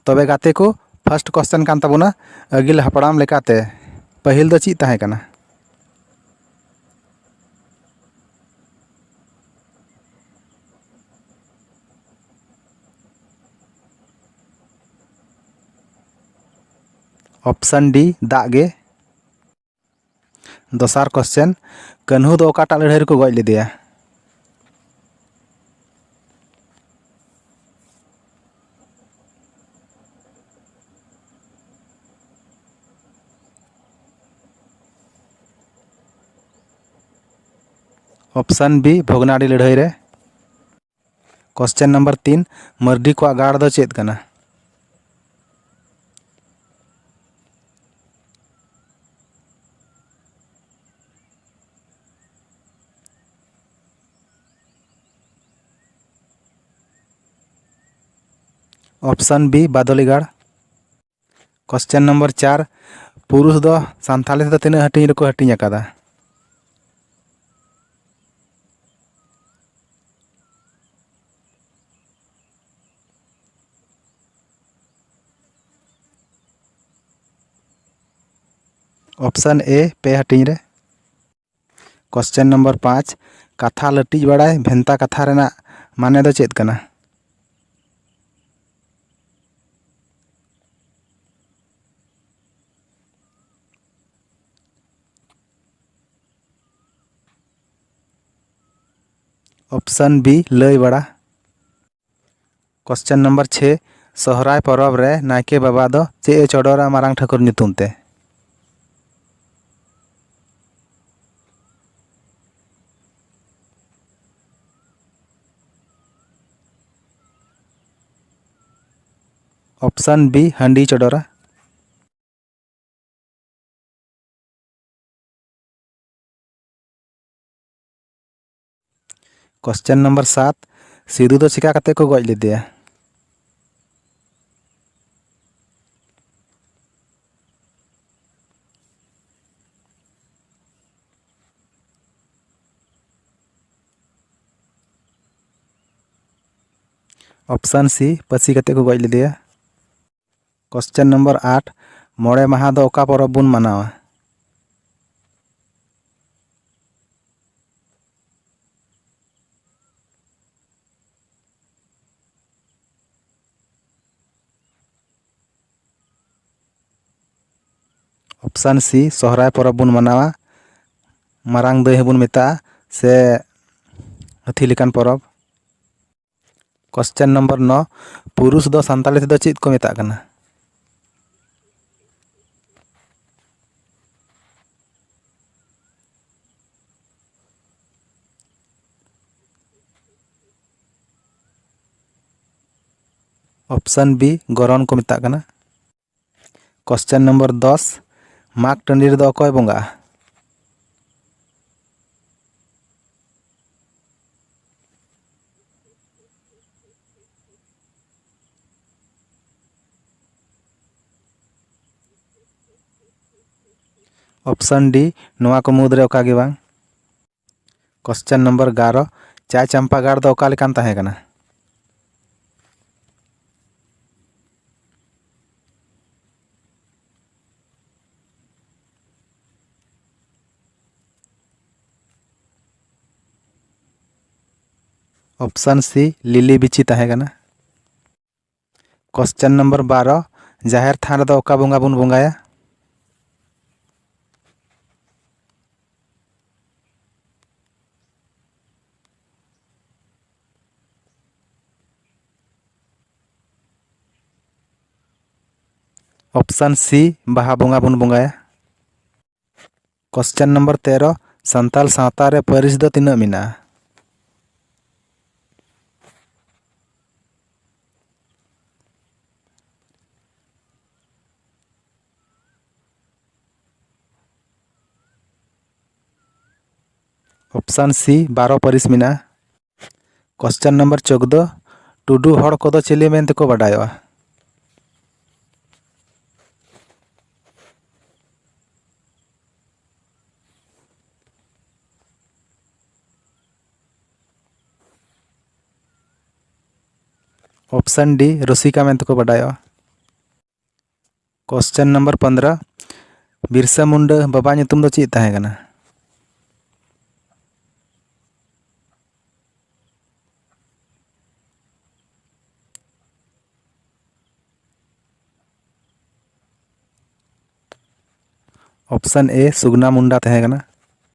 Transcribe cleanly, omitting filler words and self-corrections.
तबे गाते को फर्स्ट क्वेश्चन कान ताबोना अगिल हपड़ाम लेकाते पहिल दो चीज ताहे कना। ऑप्शन डी दाग गे। दोसार क्वेश्चन कन्हू दो ओकाटा लड़ाई रको गज लेदेया। ऑप्शन बी भोगनाडी लड़ाई रे। क्वेश्चन नंबर 3 मर्डी को गाड़ दो चेत कना। Option B Badaligarh. Question number 4 पुरुष दो सान्थाली दो तीन हटिंग रको हटिंग अकादा। ऑप्शन ए पे हटिंग रे। क्वेश्चन नंबर 5 कथा लटीज बड़ाय भेंता कथा रेना माने दो चेत कना। ऑप्शन बी लय बड़ा। क्वेश्चन नंबर 6 सोहराय परब रे नायके बाबा दो चे चोडोरा मारांग ठाकुर ᱧᱩᱛᱩᱢ ते। ऑप्शन बी हंडी चोडोरा। क्वेश्चन नंबर 7 सिधु दो चिका कते को गज लेदेया। ऑप्शन सी पसी कते को गज लेदेया। क्वेश्चन नंबर 8 मोड़े माहा दो ओका परब बुन मनावा। ऑप्शन सी सोहराय परब बुन मनावा मारांग दई हबुन मेता से हथी लेकान परब। क्वेश्चन नंबर 9 पुरुष दो सान्ताली दो चेत को मेता कना। ऑप्शन बी गरन को मेता कना। क्वेश्चन नंबर 10 माग टंडी रे दो अकोय बोंगा। ऑप्शन डी नोआ को मुद्रे ओका गे बांग। क्वेश्चन नंबर 11 चाय चंपा गाड़ दो ओका लेकान ताहे कना। ऑप्शन सी लिली बिची ताहे कना। क्वेश्चन नंबर 12 जाहिर थान दो ओका बोंगा बुन बोंगाया। ऑप्शन सी बाहा बोंगा बुन बोंगाया। क्वेश्चन नंबर 13 संताल सावता रे पारिस दो तीना मिना। ऑप्शन सी 12 पारिस मिना। क्वेश्चन नंबर 14 टुडू हड़ को चिली मेनते को बाडायोआ। ऑप्शन डी रसिका मेनते को बाडायोआ। क्वेश्चन नंबर 15 बिरसा मुंडा बाबा ᱧᱩᱛᱩᱢ ᱫᱚ ᱪᱮᱫ ᱛᱟᱦᱮᱸ ᱠᱟᱱᱟ? ऑप्शन ए सुगना मुंडा तहैं कना।